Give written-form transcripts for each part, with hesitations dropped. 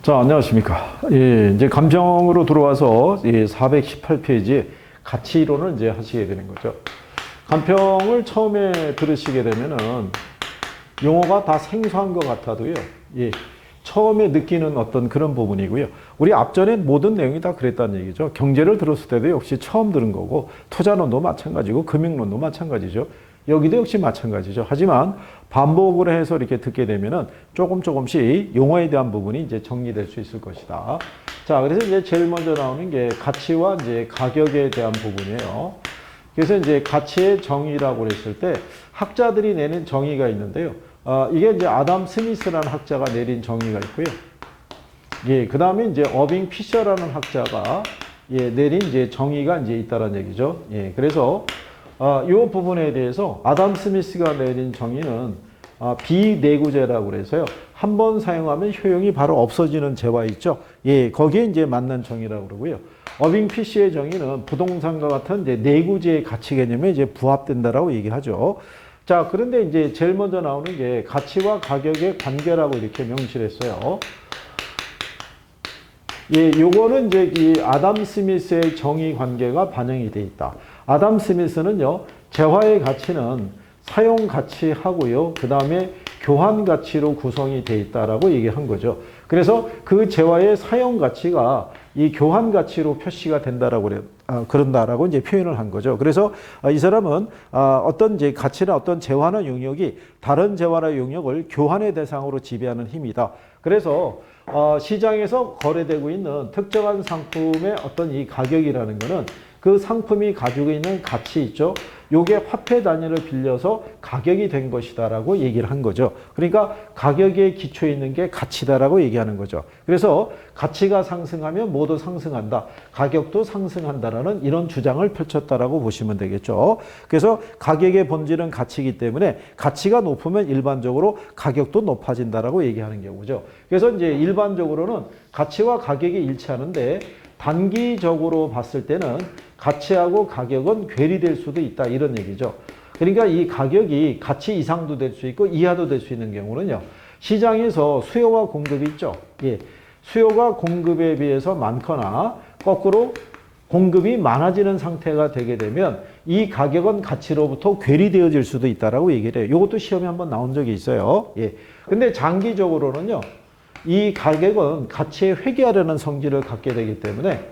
자, 안녕하십니까. 예, 이제 감정으로 들어와서 418페이지에 가치 이론을 이제 하시게 되는 거죠. 간평을 처음에 들으시게 되면은 용어가 다 생소한 것 같아도요. 예, 처음에 느끼는 어떤 그런 부분이고요. 우리 앞전에 모든 내용이 다 그랬다는 얘기죠. 경제를 들었을 때도 역시 처음 들은 거고, 투자론도 마찬가지고, 금융론도 마찬가지죠. 여기도 역시 마찬가지죠. 하지만 반복을 해서 이렇게 듣게 되면은 조금씩 용어에 대한 부분이 이제 정리될 수 있을 것이다. 자, 그래서 이제 제일 먼저 나오는 게 가치와 이제 가격에 대한 부분이에요. 그래서 이제 가치의 정의라고 그랬을 때 학자들이 내는 정의가 있는데요. 이게 이제 아담 스미스라는 학자가 내린 정의가 있고요. 예, 그 다음에 이제 어빙 피셔라는 학자가 내린 이제 정의가 이제 있다는 얘기죠. 예, 그래서 이 부분에 대해서 아담 스미스가 내린 정의는 비내구재라고 그래서요. 한 번 사용하면 효용이 바로 없어지는 재화 있죠. 예, 거기에 이제 맞는 정의라고 그러고요. 어빙 피시의 정의는 부동산과 같은 이제 내구재의 가치 개념에 이제 부합된다라고 얘기하죠. 자, 그런데 이제 제일 먼저 나오는 게 가치와 가격의 관계라고 이렇게 명시를 했어요. 예, 요거는 이제 이 아담 스미스의 정의 관계가 반영이 돼 있다. 아담 스미스는요, 재화의 가치는 사용 가치하고요, 그 다음에 교환 가치로 구성이 돼 있다라고 얘기한 거죠. 그래서 그 재화의 사용 가치가 이 교환 가치로 표시가 된다라고 그런다라고 이제 표현을 한 거죠. 그래서 이 사람은 어떤 이제 가치나 어떤 재화나 용역이 다른 재화나 용역을 교환의 대상으로 지배하는 힘이다. 그래서 시장에서 거래되고 있는 특정한 상품의 어떤 이 가격이라는 거는 그 상품이 가지고 있는 가치 있죠. 요게 화폐 단위를 빌려서 가격이 된 것이다라고 얘기를 한 거죠. 그러니까 가격에 기초에 있는 게 가치다라고 얘기하는 거죠. 그래서 가치가 상승하면 모두 상승한다. 가격도 상승한다라는 이런 주장을 펼쳤다라고 보시면 되겠죠. 그래서 가격의 본질은 가치이기 때문에 가치가 높으면 일반적으로 가격도 높아진다라고 얘기하는 경우죠. 그래서 이제 일반적으로는 가치와 가격이 일치하는데 단기적으로 봤을 때는 가치하고 가격은 괴리될 수도 있다, 이런 얘기죠. 그러니까 이 가격이 가치 이상도 될 수 있고 이하도 될 수 있는 경우는요, 시장에서 수요와 공급이 있죠. 예, 수요가 공급에 비해서 많거나 거꾸로 공급이 많아지는 상태가 되게 되면 이 가격은 가치로부터 괴리되어질 수도 있다라고 얘기를 해요. 이것도 시험에 한번 나온 적이 있어요. 예. 근데 장기적으로는요, 이 가격은 가치에 회귀하려는 성질을 갖게 되기 때문에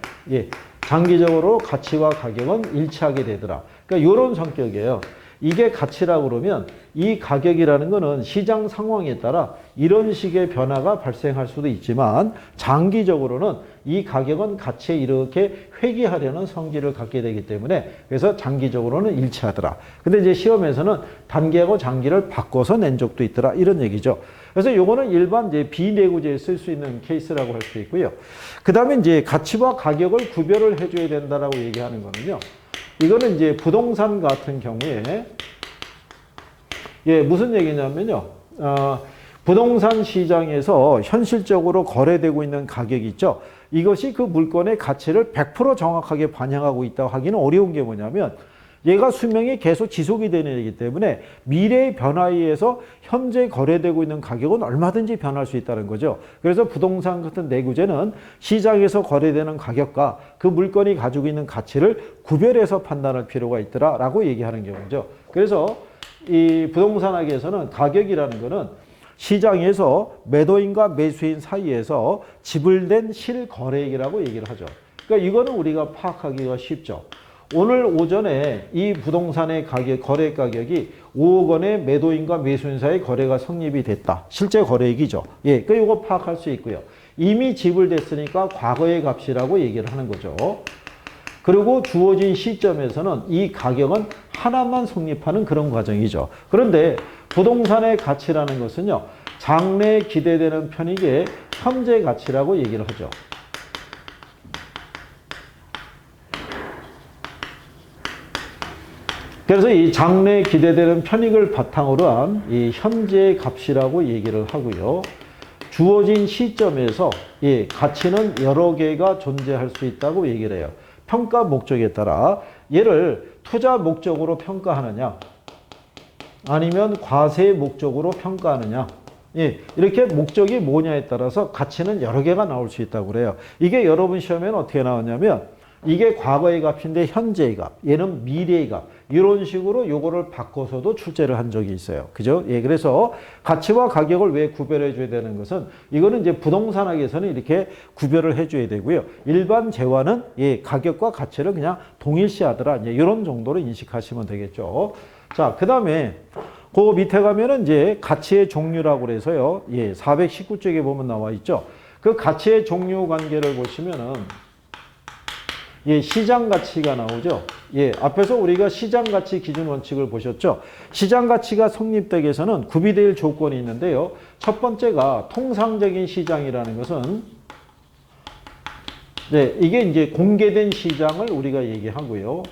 장기적으로 가치와 가격은 일치하게 되더라. 그러니까 이런 성격이에요. 이게 가치라고 그러면 이 가격이라는 거는 시장 상황에 따라 이런 식의 변화가 발생할 수도 있지만 장기적으로는 이 가격은 가치에 이렇게 회귀하려는 성질을 갖게 되기 때문에 그래서 장기적으로는 일치하더라. 근데 이제 시험에서는 단기하고 장기를 바꿔서 낸 적도 있더라, 이런 얘기죠. 그래서 요거는 일반 이제 비내구재에 쓸 수 있는 케이스라고 할 수 있고요. 그 다음에 이제 가치와 가격을 구별을 해줘야 된다라고 얘기하는 거는요. 이거는 이제 부동산 같은 경우에 무슨 얘기냐면요. 부동산 시장에서 현실적으로 거래되고 있는 가격이 있죠. 이것이 그 물건의 가치를 100% 정확하게 반영하고 있다고 하기는 어려운 게 뭐냐면 얘가 수명이 계속 지속이 되는 얘기이기 때문에 미래의 변화에 의해서 현재 거래되고 있는 가격은 얼마든지 변할 수 있다는 거죠. 그래서 부동산 같은 내구재는 시장에서 거래되는 가격과 그 물건이 가지고 있는 가치를 구별해서 판단할 필요가 있더라라고 얘기하는 경우죠. 그래서 이 부동산학에서는 가격이라는 거는 시장에서 매도인과 매수인 사이에서 지불된 실거래액이라고 얘기를 하죠. 그러니까 이거는 우리가 파악하기가 쉽죠. 오늘 오전에 이 부동산의 가격, 거래 가격이 5억 원의 매도인과 매수인 사이 거래가 성립이 됐다. 실제 거래액이죠. 그러니까 이거 파악할 수 있고요. 이미 지불됐으니까 과거의 값이라고 얘기를 하는 거죠. 그리고 주어진 시점에서는 이 가격은 하나만 성립하는 그런 과정이죠. 그런데 부동산의 가치라는 것은요, 장래에 기대되는 편익의 현재 가치라고 얘기를 하죠. 그래서 이 장래에 기대되는 편익을 바탕으로 한 이 현재의 값이라고 얘기를 하고요. 주어진 시점에서 가치는 여러 개가 존재할 수 있다고 얘기를 해요. 평가 목적에 따라 얘를 투자 목적으로 평가하느냐 아니면 과세 목적으로 평가하느냐 예, 이렇게 목적이 뭐냐에 따라서 가치는 여러 개가 나올 수 있다고 그래요. 이게 여러분 시험에는 어떻게 나왔냐면 이게 과거의 값인데 현재의 값, 얘는 미래의 값, 이런 식으로 요거를 바꿔서도 출제를 한 적이 있어요. 그죠? 예, 그래서 가치와 가격을 왜 구별해 줘야 되는 것은 이거는 이제 부동산학에서는 이렇게 구별을 해 줘야 되고요. 일반 재화는 예, 가격과 가치를 그냥 동일시하더라. 이제 이런 정도로 인식하시면 되겠죠. 자, 그다음에 그 밑에 가면은 이제 가치의 종류라고 그래서요. 예, 419쪽에 보면 나와 있죠. 그 가치의 종류 관계를 보시면은 예, 시장 가치가 나오죠. 예, 앞에서 우리가 시장 가치 기준 원칙을 보셨죠. 시장 가치가 성립되기 위해서는 구비될 조건이 있는데요. 첫 번째가 통상적인 시장이라는 것은 네, 이게 이제 공개된 시장을 우리가 얘기하고요.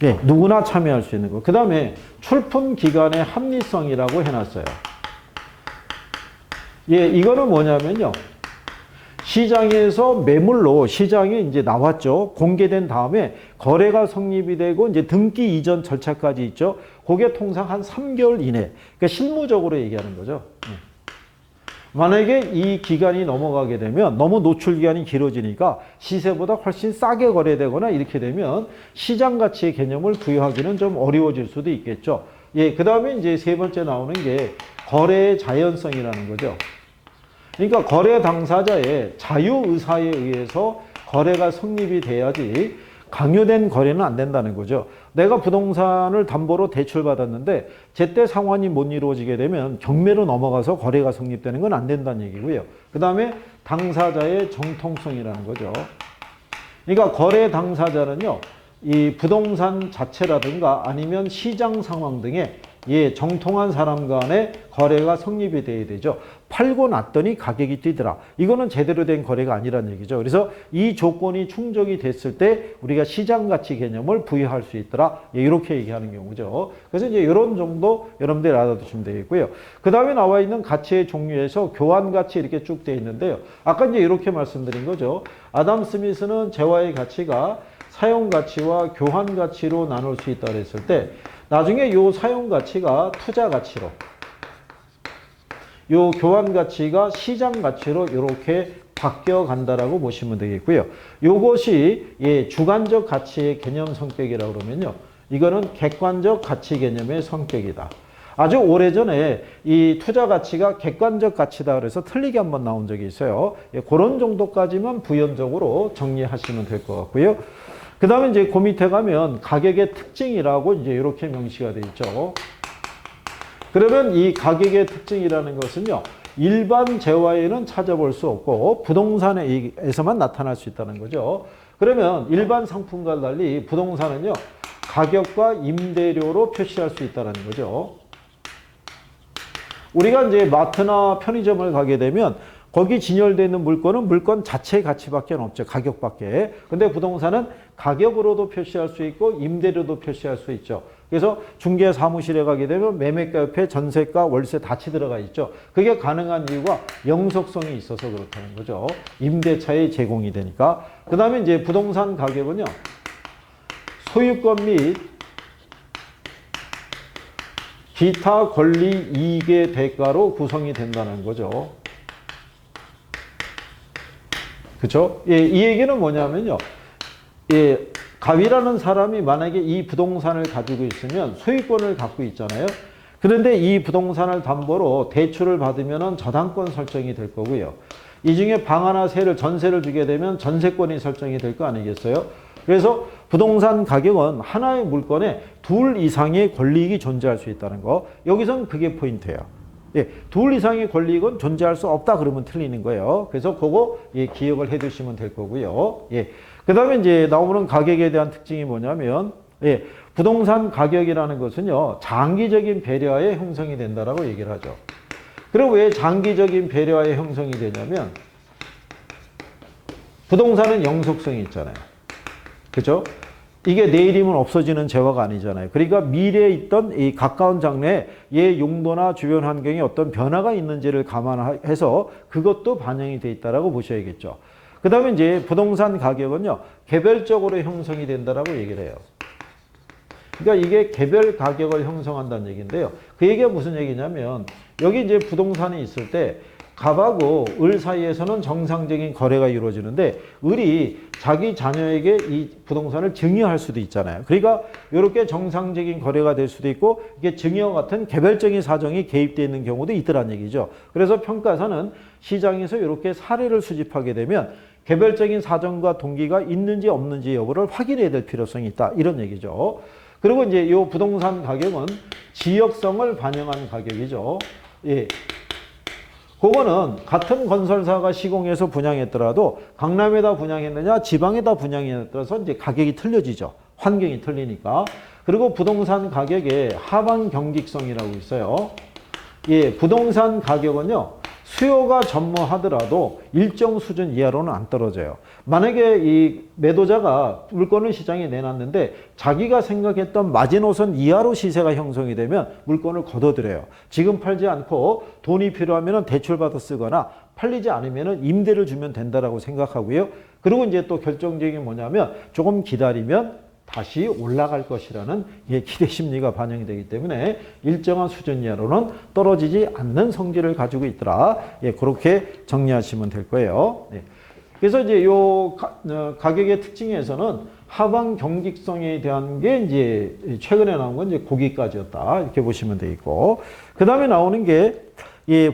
예, 누구나 참여할 수 있는 거. 그 다음에 출품 기간의 합리성이라고 해놨어요. 예, 이거는 뭐냐면요. 시장에서 매물로 시장에 이제 나왔죠. 공개된 다음에 거래가 성립이 되고 이제 등기 이전 절차까지 있죠. 그게 통상 한 3개월 이내. 그러니까 실무적으로 얘기하는 거죠. 만약에 이 기간이 넘어가게 되면 너무 노출 기간이 길어지니까 시세보다 훨씬 싸게 거래되거나 이렇게 되면 시장 가치의 개념을 부여하기는 좀 어려워질 수도 있겠죠. 예, 그 다음에 이제 세 번째 나오는 게 거래의 자연성이라는 거죠. 그러니까 거래 당사자의 자유의사에 의해서 거래가 성립이 돼야지 강요된 거래는 안 된다는 거죠. 내가 부동산을 담보로 대출받았는데 제때 상환이 못 이루어지게 되면 경매로 넘어가서 거래가 성립되는 건 안 된다는 얘기고요. 그 다음에 당사자의 정통성이라는 거죠. 그러니까 거래 당사자는요, 이 부동산 자체라든가 아니면 시장 상황 등에 예, 정통한 사람 간의 거래가 성립이 돼야 되죠. 팔고 났더니 가격이 뛰더라. 이거는 제대로 된 거래가 아니라는 얘기죠. 그래서 이 조건이 충족이 됐을 때 우리가 시장 가치 개념을 부여할 수 있더라. 예, 이렇게 얘기하는 경우죠. 그래서 이제 이런 정도 여러분들 알아두시면 되겠고요. 그 다음에 나와 있는 가치의 종류에서 교환 가치 이렇게 쭉 돼 있는데요. 아까 이제 이렇게 말씀드린 거죠. 아담 스미스는 재화의 가치가 사용 가치와 교환 가치로 나눌 수 있다 그랬을 때 나중에 요 사용 가치가 투자 가치로, 요 교환 가치가 시장 가치로 이렇게 바뀌어 간다라고 보시면 되겠고요. 요것이 예, 주관적 가치의 개념 성격이라고 그러면요. 이거는 객관적 가치 개념의 성격이다. 아주 오래전에 이 투자 가치가 객관적 가치다 그래서 틀리게 한번 나온 적이 있어요. 예, 그런 정도까지만 부연적으로 정리하시면 될 것 같고요. 그 다음에 이제 그 밑에 가면 가격의 특징이라고 이제 이렇게 명시가 되어 있죠. 그러면 이 가격의 특징이라는 것은요, 일반 재화에는 찾아볼 수 없고 부동산에서만 나타날 수 있다는 거죠. 그러면 일반 상품과 달리 부동산은요, 가격과 임대료로 표시할 수 있다는 거죠. 우리가 이제 마트나 편의점을 가게 되면 거기 진열되어 있는 물건은 물건 자체의 가치밖에 없죠. 가격밖에. 근데 부동산은 가격으로도 표시할 수 있고 임대료도 표시할 수 있죠. 그래서 중개 사무실에 가게 되면 매매가 옆에 전세가, 월세 같이 들어가 있죠. 그게 가능한 이유가 영속성이 있어서 그렇다는 거죠. 임대차에 제공이 되니까. 그 다음에 이제 부동산 가격은요, 소유권 및 기타 권리 이익의 대가로 구성이 된다는 거죠. 그렇죠? 예, 이 얘기는 뭐냐면요. 예, 갑이라는 사람이 만약에 이 부동산을 가지고 있으면 소유권을 갖고 있잖아요. 그런데 이 부동산을 담보로 대출을 받으면 저당권 설정이 될 거고요. 이 중에 방 하나 전세를 주게 되면 전세권이 설정이 될 거 아니겠어요? 그래서 부동산 가격은 하나의 물건에 둘 이상의 권리익이 존재할 수 있다는 거. 여기서는 그게 포인트예요. 예, 둘 이상의 권리익은 존재할 수 없다 그러면 틀리는 거예요. 그래서 그거 예, 기억을 해 두시면 될 거고요. 예. 그 다음에 이제 나오는 가격에 대한 특징이 뭐냐면, 예, 부동산 가격이라는 것은요, 장기적인 배려하에 형성이 된다라고 얘기를 하죠. 그리고 왜 장기적인 배려하에 형성이 되냐면, 부동산은 영속성이 있잖아요. 그죠? 이게 내일이면 없어지는 재화가 아니잖아요. 그러니까 미래에 있던 이 가까운 장래에 얘 용도나 주변 환경에 어떤 변화가 있는지를 감안해서 그것도 반영이 돼 있다라고 보셔야겠죠. 그 다음에 이제 부동산 가격은요, 개별적으로 형성이 된다라고 얘기를 해요. 그러니까 이게 개별 가격을 형성한다는 얘기인데요. 그 얘기가 무슨 얘기냐면 여기 이제 부동산이 있을 때 갑하고 을 사이에서는 정상적인 거래가 이루어지는데 을이 자기 자녀에게 이 부동산을 증여할 수도 있잖아요. 그러니까 이렇게 정상적인 거래가 될 수도 있고 이게 증여와 같은 개별적인 사정이 개입되어 있는 경우도 있더란 얘기죠. 그래서 평가사는 시장에서 이렇게 사례를 수집하게 되면 개별적인 사정과 동기가 있는지 없는지 여부를 확인해야 될 필요성이 있다. 이런 얘기죠. 그리고 이제 이 부동산 가격은 지역성을 반영한 가격이죠. 예. 그거는 같은 건설사가 시공해서 분양했더라도 강남에다 분양했느냐 지방에다 분양에 따라서 이제 가격이 틀려지죠. 환경이 틀리니까. 그리고 부동산 가격에 하방 경직성이라고 있어요. 예, 부동산 가격은요. 수요가 전무하더라도 일정 수준 이하로는 안 떨어져요. 만약에 이 매도자가 물건을 시장에 내놨는데 자기가 생각했던 마지노선 이하로 시세가 형성이 되면 물건을 걷어들여요. 지금 팔지 않고 돈이 필요하면 대출받아 쓰거나 팔리지 않으면 임대를 주면 된다라고 생각하고요. 그리고 이제 또 결정적인 뭐냐면 조금 기다리면 다시 올라갈 것이라는 기대 심리가 반영이 되기 때문에 일정한 수준 이하로는 떨어지지 않는 성질을 가지고 있더라. 그렇게 정리하시면 될 거예요. 그래서 이제 요 가격의 특징에서는 하방 경직성에 대한 게 이제 최근에 나온 건 이제 거기까지였다. 이렇게 보시면 되겠고. 그 다음에 나오는 게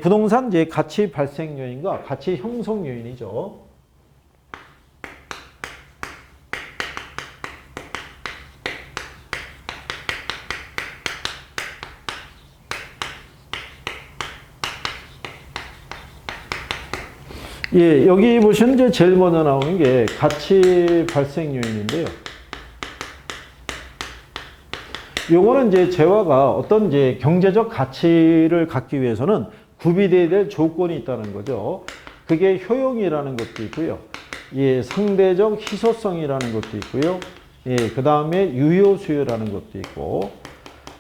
부동산 이제 가치 발생 요인과 가치 형성 요인이죠. 예, 여기 보시면 이제 제일 먼저 나오는 게 가치 발생 요인인데요. 요거는 이제 재화가 어떤 이제 경제적 가치를 갖기 위해서는 구비되어야 될 조건이 있다는 거죠. 그게 효용이라는 것도 있고요. 예, 상대적 희소성이라는 것도 있고요. 예, 그 다음에 유효 수요라는 것도 있고,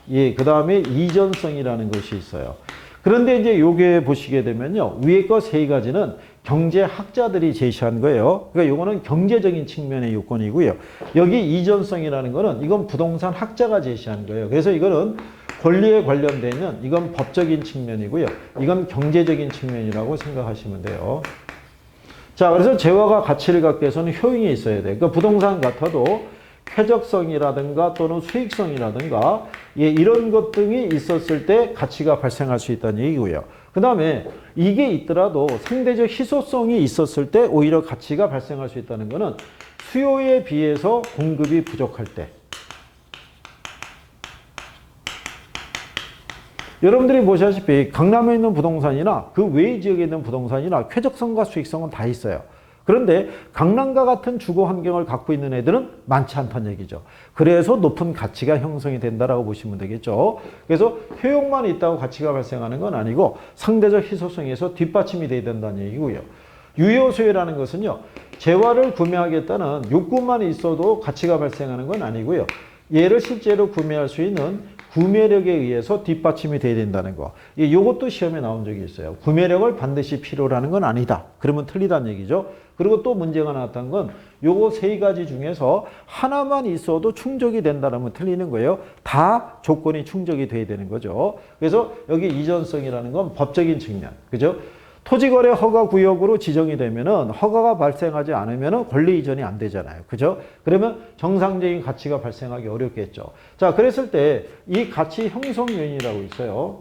예, 그 다음에 이전성이라는 것이 있어요. 그런데 이제 요게 보시게 되면요. 위에 거 세 가지는 경제학자들이 제시한 거예요. 그러니까 요거는 경제적인 측면의 요건이고요. 여기 이전성이라는 거는 이건 부동산 학자가 제시한 거예요. 그래서 이거는 권리에 관련되면 이건 법적인 측면이고요. 이건 경제적인 측면이라고 생각하시면 돼요. 자, 그래서 재화가 가치를 갖기 위해서는 효용이 있어야 돼요. 그러니까 부동산 같아도 쾌적성이라든가 또는 수익성이라든가 이런 것 등이 있었을 때 가치가 발생할 수 있다는 얘기고요. 그 다음에 이게 있더라도 상대적 희소성이 있었을 때 오히려 가치가 발생할 수 있다는 것은 수요에 비해서 공급이 부족할 때. 여러분들이 보시다시피 강남에 있는 부동산이나 그 외의 지역에 있는 부동산이나 쾌적성과 수익성은 다 있어요. 그런데 강남과 같은 주거 환경을 갖고 있는 애들은 많지 않다는 얘기죠. 그래서 높은 가치가 형성이 된다라고 보시면 되겠죠. 그래서 효용만 있다고 가치가 발생하는 건 아니고 상대적 희소성에서 뒷받침이 돼야 된다는 얘기고요. 유효수요라는 것은요. 재화를 구매하겠다는 욕구만 있어도 가치가 발생하는 건 아니고요. 얘를 실제로 구매할 수 있는 구매력에 의해서 뒷받침이 돼야 된다는 거. 이것도 시험에 나온 적이 있어요. 구매력을 반드시 필요로 하는 건 아니다. 그러면 틀리다는 얘기죠. 그리고 또 문제가 나왔던 건 요거 세 가지 중에서 하나만 있어도 충족이 된다면 틀리는 거예요. 다 조건이 충족이 돼야 되는 거죠. 그래서 여기 이전성이라는 건 법적인 측면. 그죠? 토지거래 허가 구역으로 지정이 되면은 허가가 발생하지 않으면은 권리 이전이 안 되잖아요. 그죠? 그러면 정상적인 가치가 발생하기 어렵겠죠. 자, 그랬을 때 이 가치 형성 요인이라고 있어요.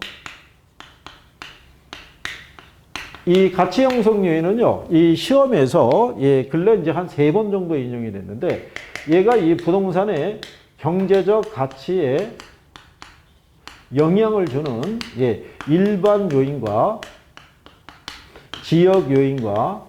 이 가치 형성 요인은요, 이 시험에서 근래 이제 한 3번 정도 인용이 됐는데 얘가 이 부동산의 경제적 가치에 영향을 주는 일반 요인과 지역 요인과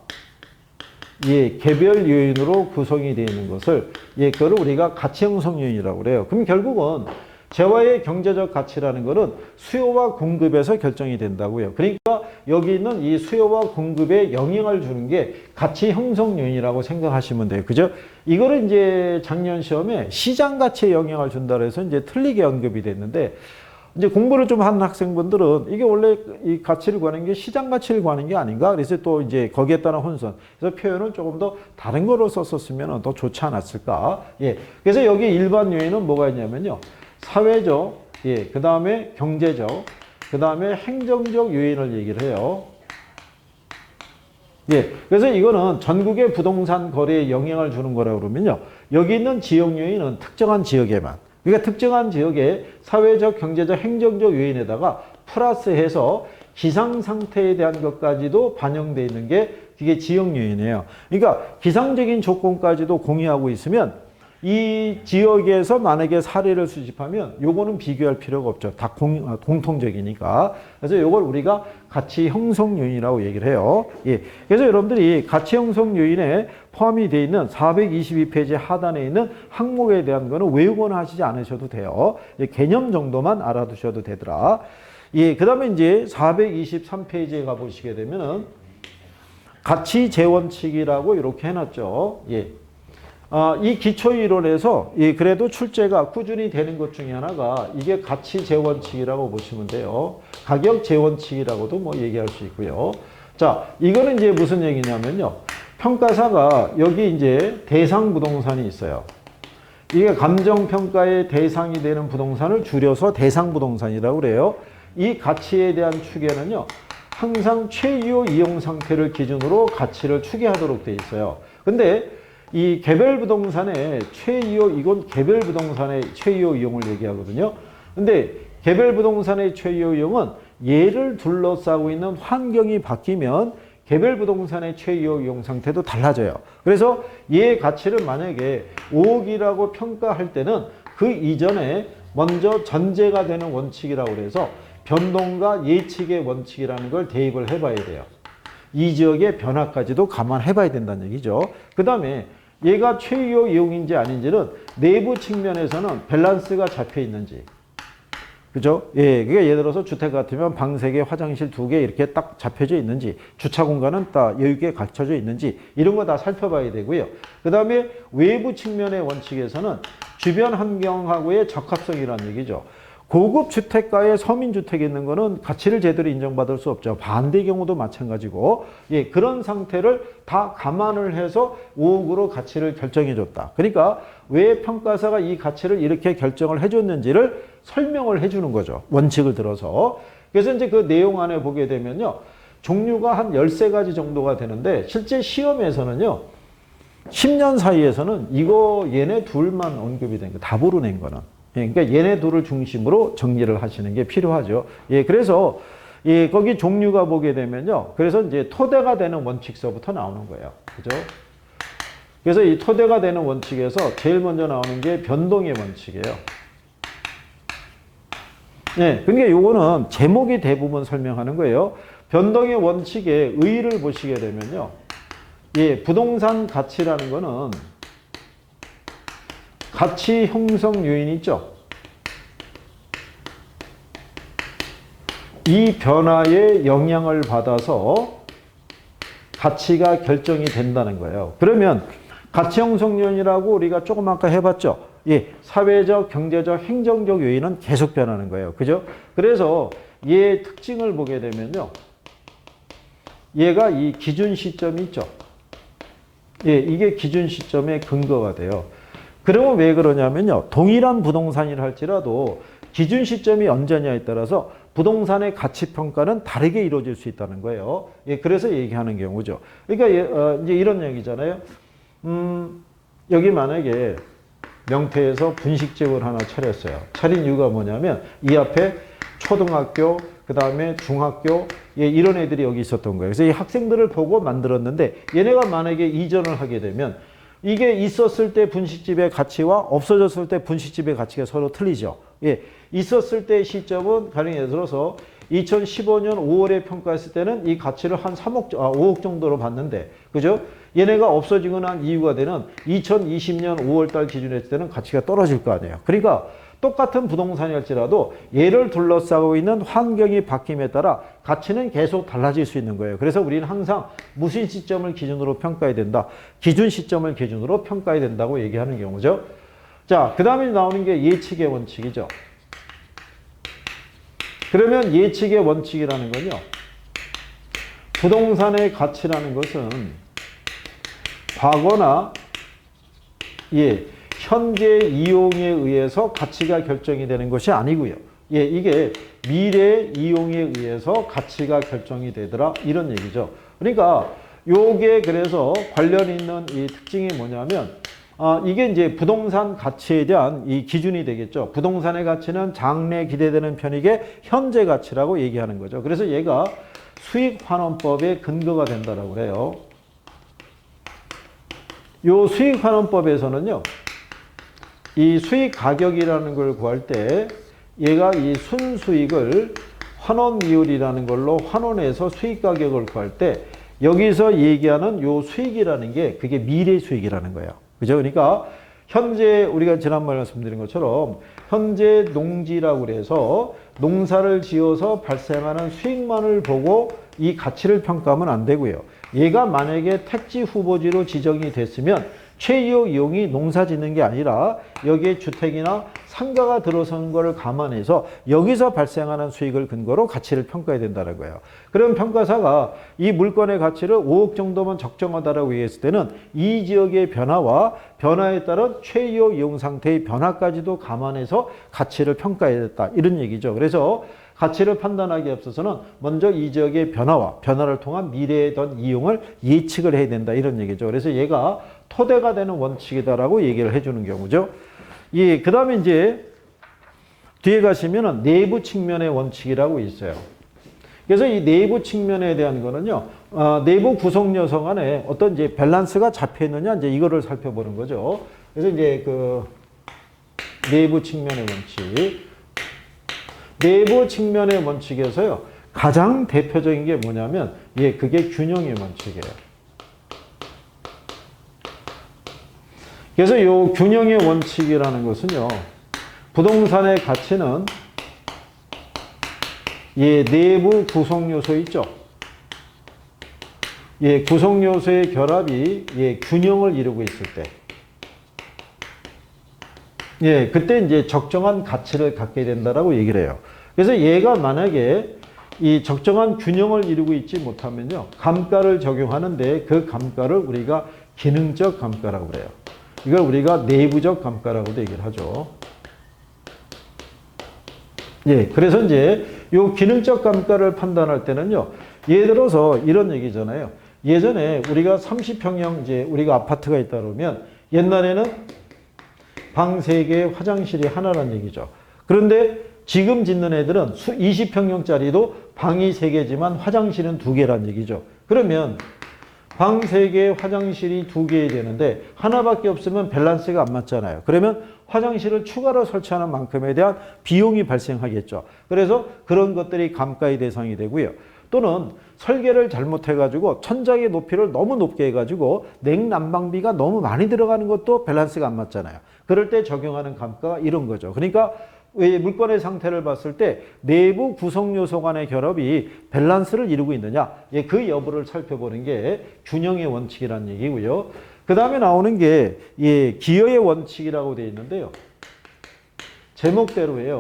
개별 요인으로 구성이 되어 있는 것을 그걸 우리가 가치 형성 요인이라고 그래요. 그럼 결국은 재화의 경제적 가치라는 것은 수요와 공급에서 결정이 된다고요. 그러니까 여기 있는 이 수요와 공급에 영향을 주는 게 가치 형성 요인이라고 생각하시면 돼요. 그죠? 이거를 이제 작년 시험에 시장 가치에 영향을 준다 해서 이제 틀리게 언급이 됐는데 이제 공부를 좀 하는 학생분들은 이게 원래 이 가치를 구하는 게 시장 가치를 구하는 게 아닌가? 그래서 또 이제 거기에 따른 혼선. 그래서 표현을 조금 더 다른 거로 썼었으면 더 좋지 않았을까? 그래서 여기 일반 요인은 뭐가 있냐면요. 사회적, 예, 그 다음에 경제적, 그 다음에 행정적 요인을 얘기를 해요. 예, 그래서 이거는 전국의 부동산 거래에 영향을 주는 거라고 그러면요. 여기 있는 지역 요인은 특정한 지역에만. 그러니까 특정한 지역의 사회적, 경제적, 행정적 요인에다가 플러스해서 기상 상태에 대한 것까지도 반영되어 있는 게 이게 지역 요인이에요. 그러니까 기상적인 조건까지도 공유하고 있으면 이 지역에서 만약에 사례를 수집하면 요거는 비교할 필요가 없죠. 다 공통적이니까. 그래서 요걸 우리가 가치 형성 요인이라고 얘기를 해요. 예. 그래서 여러분들이 가치 형성 요인에 포함이 되어 있는 422페이지 하단에 있는 항목에 대한 거는 외우거나 하시지 않으셔도 돼요. 개념 정도만 알아두셔도 되더라. 예. 그 다음에 이제 423페이지에 가보시게 되면은 가치 재원칙이라고 이렇게 해놨죠. 예. 이 기초이론에서 그래도 출제가 꾸준히 되는 것 중에 하나가 이게 가치 재원칙이라고 보시면 돼요. 가격 재원칙이라고도 뭐 얘기할 수 있고요. 자, 이거는 이제 무슨 얘기냐면요. 평가사가 여기 이제 대상 부동산이 있어요. 이게 감정평가의 대상이 되는 부동산을 줄여서 대상 부동산이라고 그래요. 이 가치에 대한 추계는요. 항상 최유 이용 상태를 기준으로 가치를 추계하도록 돼 있어요. 근데 이 개별 부동산의 최이호, 이건 개별 부동산의 최이호 이용을 얘기하거든요. 근데 개별 부동산의 최이호 이용은 얘를 둘러싸고 있는 환경이 바뀌면 개별 부동산의 최이호 이용 상태도 달라져요. 그래서 얘의 가치를 만약에 5억이라고 평가할 때는 그 이전에 먼저 전제가 되는 원칙이라고 해서 변동과 예측의 원칙이라는 걸 대입을 해봐야 돼요. 이 지역의 변화까지도 감안해봐야 된다는 얘기죠. 그 다음에 얘가 최유 이용인지 아닌지는 내부 측면에서는 밸런스가 잡혀 있는지. 그죠? 예, 그러니까 예를 들어서 주택 같으면 방 3개, 화장실 2개 이렇게 딱 잡혀져 있는지, 주차 공간은 딱 여유 있게 갖춰져 있는지, 이런 거 다 살펴봐야 되고요. 그 다음에 외부 측면의 원칙에서는 주변 환경하고의 적합성이라는 얘기죠. 고급 주택가에 서민주택이 있는 거는 가치를 제대로 인정받을 수 없죠. 반대 경우도 마찬가지고, 예, 그런 상태를 다 감안을 해서 5억으로 가치를 결정해 줬다. 그러니까 왜 평가사가 이 가치를 이렇게 결정을 해 줬는지를 설명을 해 주는 거죠. 원칙을 들어서. 그래서 이제 그 내용 안에 보게 되면요. 종류가 한 13가지 정도가 되는데 실제 시험에서는요. 10년 사이에서는 이거 얘네 둘만 언급이 된 거, 답으로 낸 거는. 예, 그러니까 얘네 둘을 중심으로 정리를 하시는 게 필요하죠. 예, 그래서 예, 거기 종류가 보게 되면요. 그래서 이제 토대가 되는 원칙서부터 나오는 거예요. 그죠? 그래서 이 토대가 되는 원칙에서 제일 먼저 나오는 게 변동의 원칙이에요. 예, 그러니까 요거는 제목이 대부분 설명하는 거예요. 변동의 원칙의 의의를 보시게 되면요. 예, 부동산 가치라는 거는 가치 형성 요인이 있죠. 이 변화에 영향을 받아서 가치가 결정이 된다는 거예요. 그러면 가치 형성 요인이라고 우리가 조금 아까 해봤죠. 예, 사회적, 경제적, 행정적 요인은 계속 변하는 거예요. 그죠? 그래서 얘의 특징을 보게 되면요. 얘가 이 기준 시점이 있죠. 예, 이게 기준 시점의 근거가 돼요. 그러면 왜 그러냐면요. 동일한 부동산이라 할지라도 기준 시점이 언제냐에 따라서 부동산의 가치 평가는 다르게 이루어질 수 있다는 거예요. 예, 그래서 얘기하는 경우죠. 그러니까 이제 이런 얘기잖아요. 여기 만약에 명태에서 분식집을 하나 차렸어요. 차린 이유가 뭐냐면 이 앞에 초등학교, 그 다음에 중학교, 예, 이런 애들이 여기 있었던 거예요. 그래서 이 학생들을 보고 만들었는데 얘네가 만약에 이전을 하게 되면 이게 있었을 때 분식집의 가치와 없어졌을 때 분식집의 가치가 서로 틀리죠. 예, 있었을 때 시점은 가령 예를 들어서 2015년 5월에 평가했을 때는 이 가치를 한 5억 정도로 봤는데, 그죠? 얘네가 없어지고 난 이유가 되는 2020년 5월 달 기준에 했을 때는 가치가 떨어질 거 아니에요. 그러니까 똑같은 부동산일지라도 얘를 둘러싸고 있는 환경이 바뀜에 따라 가치는 계속 달라질 수 있는 거예요. 그래서 우리는 항상 무슨 시점을 기준으로 평가해야 된다. 기준 시점을 기준으로 평가해야 된다고 얘기하는 경우죠. 자, 그 다음에 나오는 게 예측의 원칙이죠. 그러면 예측의 원칙이라는 건요. 부동산의 가치라는 것은 과거나 예, 현재 이용에 의해서 가치가 결정이 되는 것이 아니고요. 예, 이게 미래 이용에 의해서 가치가 결정이 되더라 이런 얘기죠. 그러니까 요게 그래서 관련 있는 이 특징이 뭐냐면 이게 이제 부동산 가치에 대한 이 기준이 되겠죠. 부동산의 가치는 장래 기대되는 편익의 현재 가치라고 얘기하는 거죠. 그래서 얘가 수익환원법의 근거가 된다라고 그래요. 요 수익환원법에서는요, 이 수익 가격이라는 걸 구할 때 얘가 이 순수익을 환원비율이라는 걸로 환원해서 수익 가격을 구할 때 여기서 얘기하는 요 수익이라는 게 그게 미래 수익이라는 거예요. 그죠? 그러니까 현재 우리가 지난번에 말씀드린 것처럼 현재 농지라고 그래서 농사를 지어서 발생하는 수익만을 보고 이 가치를 평가하면 안 되고요. 얘가 만약에 택지 후보지로 지정이 됐으면 최이용 이용이 농사 짓는 게 아니라 여기에 주택이나 상가가 들어서는 것을 감안해서 여기서 발생하는 수익을 근거로 가치를 평가해야 된다는 거예요. 그럼 평가사가 이 물건의 가치를 5억 정도면 적정하다라고 얘기했을 때는 이 지역의 변화와 변화에 따른 최이용 이용 상태의 변화까지도 감안해서 가치를 평가해야 됐다. 이런 얘기죠. 그래서 가치를 판단하기 앞서서는 먼저 이 지역의 변화와 변화를 통한 미래에 대한 이용을 예측을 해야 된다. 이런 얘기죠. 그래서 얘가 토대가 되는 원칙이다라고 얘기를 해주는 경우죠. 예, 그 다음에 이제 뒤에 가시면은 내부 측면의 원칙이라고 있어요. 그래서 이 내부 측면에 대한 거는요, 내부 구성 요소 간에 어떤 이제 밸런스가 잡혀 있느냐, 이제 이거를 살펴보는 거죠. 그래서 이제 그 내부 측면의 원칙. 내부 측면의 원칙에서요, 가장 대표적인 게 뭐냐면, 예, 그게 균형의 원칙이에요. 그래서 이 균형의 원칙이라는 것은요, 부동산의 가치는 예, 내부 구성 요소 있죠. 예, 구성 요소의 결합이 예, 균형을 이루고 있을 때, 예, 그때 이제 적정한 가치를 갖게 된다라고 얘기를 해요. 그래서 얘가 만약에 이 적정한 균형을 이루고 있지 못하면요, 감가를 적용하는데 그 감가를 우리가 기능적 감가라고 그래요. 이걸 우리가 내부적 감가라고도 얘기를 하죠. 예, 그래서 이제 요 기능적 감가를 판단할 때는요, 예를 들어서 이런 얘기잖아요. 예전에 우리가 30평형 이제 우리가 아파트가 있다 그러면 옛날에는 방 3개, 화장실이 하나라는 얘기죠. 그런데 지금 짓는 애들은 20평형짜리도 방이 3개지만 화장실은 2개라는 얘기죠. 그러면 방 3개, 화장실이 2개 되는데 하나밖에 없으면 밸런스가 안 맞잖아요. 그러면 화장실을 추가로 설치하는 만큼에 대한 비용이 발생하겠죠. 그래서 그런 것들이 감가의 대상이 되고요. 또는 설계를 잘못해가지고 천장의 높이를 너무 높게 해가지고 냉난방비가 너무 많이 들어가는 것도 밸런스가 안 맞잖아요. 그럴 때 적용하는 감가가 이런 거죠. 그러니까 왜 물건의 상태를 봤을 때 내부 구성 요소 간의 결합이 밸런스를 이루고 있느냐, 예, 그 여부를 살펴보는 게 균형의 원칙이라는 얘기고요. 그 다음에 나오는 게 예, 기여의 원칙이라고 되어 있는데요. 제목대로예요.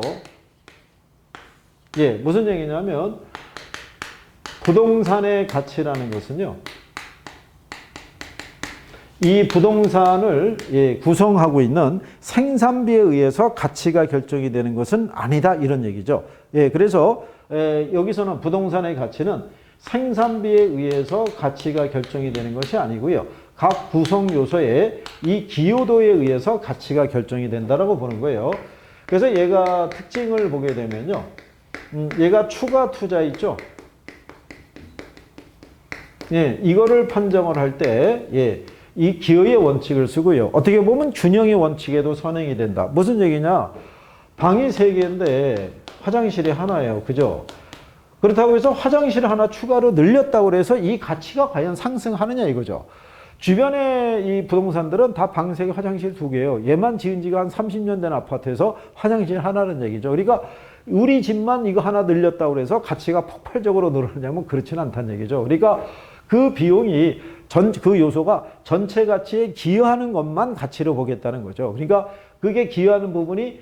예, 무슨 얘기냐면 부동산의 가치라는 것은요, 이 부동산을 예, 구성하고 있는 생산비에 의해서 가치가 결정이 되는 것은 아니다, 이런 얘기죠. 예, 그래서 여기서는 부동산의 가치는 생산비에 의해서 가치가 결정이 되는 것이 아니고요, 각 구성 요소의 이 기여도에 의해서 가치가 결정이 된다라고 보는 거예요. 그래서 얘가 특징을 보게 되면요, 얘가 추가 투자 있죠. 예, 이거를 판정을 할 때, 예, 이 기여의 원칙을 쓰고요. 어떻게 보면 균형의 원칙에도 선행이 된다. 무슨 얘기냐? 방이 3개인데 화장실이 하나예요. 그죠? 그렇다고 해서 화장실 하나 추가로 늘렸다고 해서 이 가치가 과연 상승하느냐 이거죠. 주변에 이 부동산들은 다 방 3개, 화장실 2개예요. 얘만 지은 지가 한 30년 된 아파트에서 화장실 하나는 얘기죠. 그러니까 우리 집만 이거 하나 늘렸다고 해서 가치가 폭발적으로 늘어나냐면 그렇지는 않다는 얘기죠. 그러니까 그 비용이 그 요소가 전체 가치에 기여하는 것만 가치로 보겠다는 거죠. 그러니까 그게 기여하는 부분이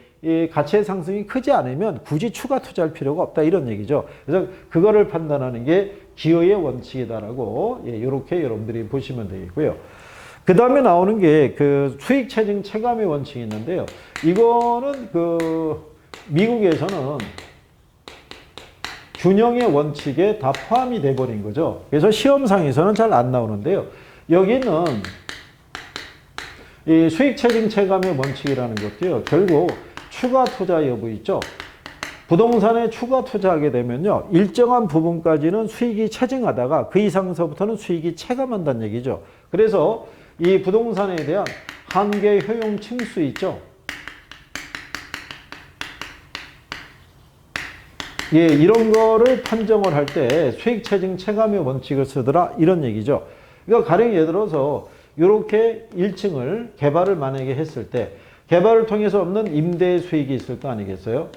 가치의 상승이 크지 않으면 굳이 추가 투자할 필요가 없다, 이런 얘기죠. 그래서 그거를 판단하는 게 기여의 원칙이다라고 이렇게 여러분들이 보시면 되겠고요. 그 다음에 나오는 게 그 수익 체증 체감의 원칙이 있는데요. 이거는 그 미국에서는 균형의 원칙에 다 포함이 돼버린 거죠. 그래서 시험상에서는 잘 안 나오는데요. 여기는 이 수익 체증 체감의 원칙이라는 것도요. 결국 추가 투자 여부 있죠. 부동산에 추가 투자하게 되면요. 일정한 부분까지는 수익이 체증하다가 그 이상서부터는 수익이 체감한다는 얘기죠. 그래서 이 부동산에 대한 한계 효용 층수 있죠. 예, 이런 거를 판정을 할 때 수익 체증 체감의 원칙을 쓰더라 이런 얘기죠. 그러니까 가령 예를 들어서 이렇게 1층을 개발을 만약에 했을 때 개발을 통해서 없는 임대 수익이 있을 거 아니겠어요?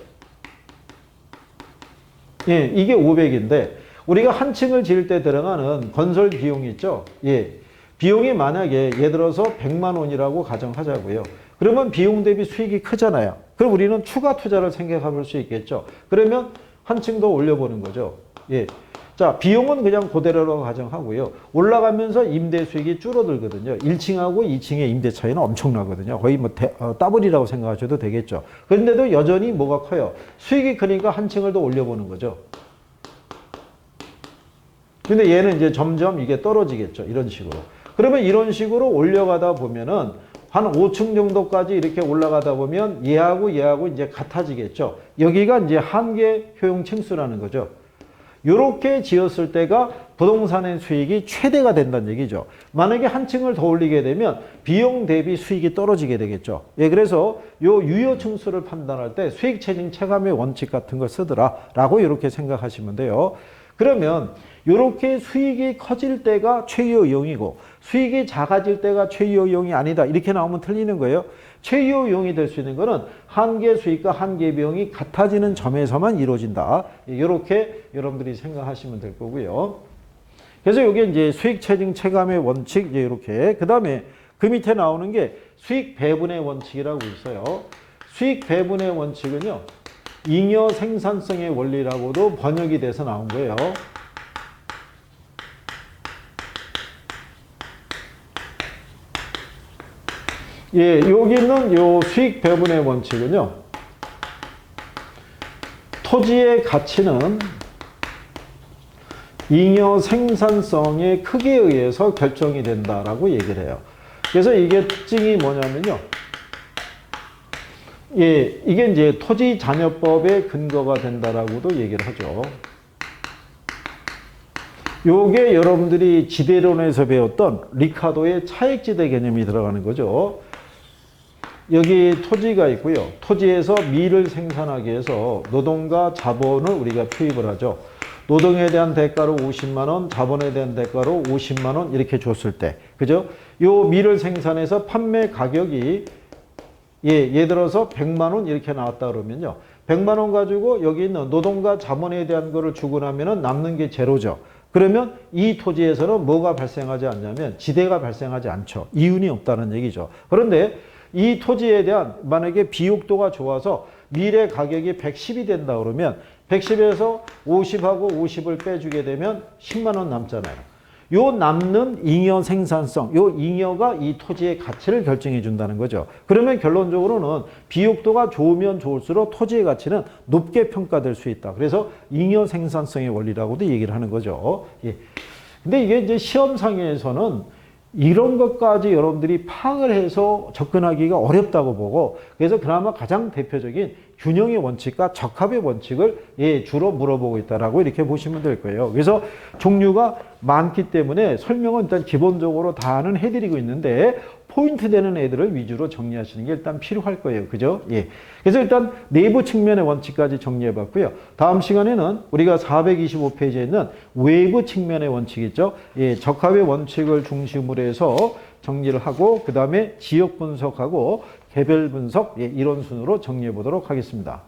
예, 이게 500인데 우리가 한 층을 지을 때 들어가는 건설 비용이 있죠. 예, 비용이 만약에 예를 들어서 100만 원이라고 가정하자고요. 그러면 비용 대비 수익이 크잖아요. 그럼 우리는 추가 투자를 생각해 볼 수 있겠죠. 그러면 한 층 더 올려보는 거죠. 예. 자, 비용은 그냥 그대로라고 가정하고요. 올라가면서 임대 수익이 줄어들거든요. 1층하고 2층의 임대 차이는 엄청나거든요. 거의 뭐 더블이라고 생각하셔도 되겠죠. 그런데도 여전히 뭐가 커요? 수익이 크니까 한 층을 더 올려보는 거죠. 근데 얘는 이제 점점 이게 떨어지겠죠. 이런 식으로. 그러면 이런 식으로 올려가다 보면은 한 5층 정도까지 이렇게 올라가다 보면 얘하고 이제 같아지겠죠. 여기가 이제 한계 효용 층수라는 거죠. 이렇게 지었을 때가 부동산의 수익이 최대가 된다는 얘기죠. 만약에 한 층을 더 올리게 되면 비용 대비 수익이 떨어지게 되겠죠. 예, 그래서 요 유효 층수를 판단할 때 수익 체증 체감의 원칙 같은 걸 쓰더라라고 이렇게 생각하시면 돼요. 그러면 이렇게 수익이 커질 때가 최유효 이용이고 수익이 작아질 때가 최유효 이용이 아니다. 이렇게 나오면 틀리는 거예요. 최유효 이용이 될 수 있는 것은 한계 수익과 한계 비용이 같아지는 점에서만 이루어진다. 이렇게 여러분들이 생각하시면 될 거고요. 그래서 이게 이제 수익 체증 체감의 원칙 이제 이렇게. 그다음에 그 밑에 나오는 게 수익 배분의 원칙이라고 있어요. 수익 배분의 원칙은요. 잉여 생산성의 원리라고도 번역이 돼서 나온 거예요. 예, 여기 있는 요 수익 배분의 원칙은요. 토지의 가치는 잉여 생산성의 크기에 의해서 결정이 된다라고 얘기를 해요. 그래서 이게 특징이 뭐냐면요. 예, 이게 이제 토지 잔여법의 근거가 된다라고도 얘기를 하죠. 요게 여러분들이 지대론에서 배웠던 리카도의 차액지대 개념이 들어가는 거죠. 여기 토지가 있고요. 토지에서 밀을 생산하기 위해서 노동과 자본을 우리가 투입을 하죠. 노동에 대한 대가로 50만 원, 자본에 대한 대가로 50만 원 이렇게 줬을 때, 그죠? 요 밀을 생산해서 판매 가격이 예를 들어서 100만 원 이렇게 나왔다 그러면요. 100만 원 가지고 여기 있는 노동과 자본에 대한 거를 주고 나면은 남는 게 제로죠. 그러면 이 토지에서는 뭐가 발생하지 않냐면 지대가 발생하지 않죠. 이윤이 없다는 얘기죠. 그런데 이 토지에 대한 만약에 비옥도가 좋아서 밀의 가격이 110이 된다 그러면 110에서 50하고 50을 빼주게 되면 10만 원 남잖아요. 요 남는 잉여 생산성, 요 잉여가 이 토지의 가치를 결정해 준다는 거죠. 그러면 결론적으로는 비옥도가 좋으면 좋을수록 토지의 가치는 높게 평가될 수 있다. 그래서 잉여 생산성의 원리라고도 얘기를 하는 거죠. 예. 근데 이게 이제 시험상에서는 이런 것까지 여러분들이 파악을 해서 접근하기가 어렵다고 보고, 그래서 그나마 가장 대표적인 균형의 원칙과 적합의 원칙을 주로 물어보고 있다라고 이렇게 보시면 될 거예요. 그래서 종류가 많기 때문에 설명은 일단 기본적으로 다는 해드리고 있는데 포인트 되는 애들을 위주로 정리하시는 게 일단 필요할 거예요. 그죠? 예. 그래서 일단 내부 측면의 원칙까지 정리해 봤고요. 다음 시간에는 우리가 425페이지에 있는 외부 측면의 원칙 있죠? 예, 적합의 원칙을 중심으로 해서 정리를 하고, 그 다음에 지역 분석하고 개별 분석, 이런 순으로 정리해 보도록 하겠습니다.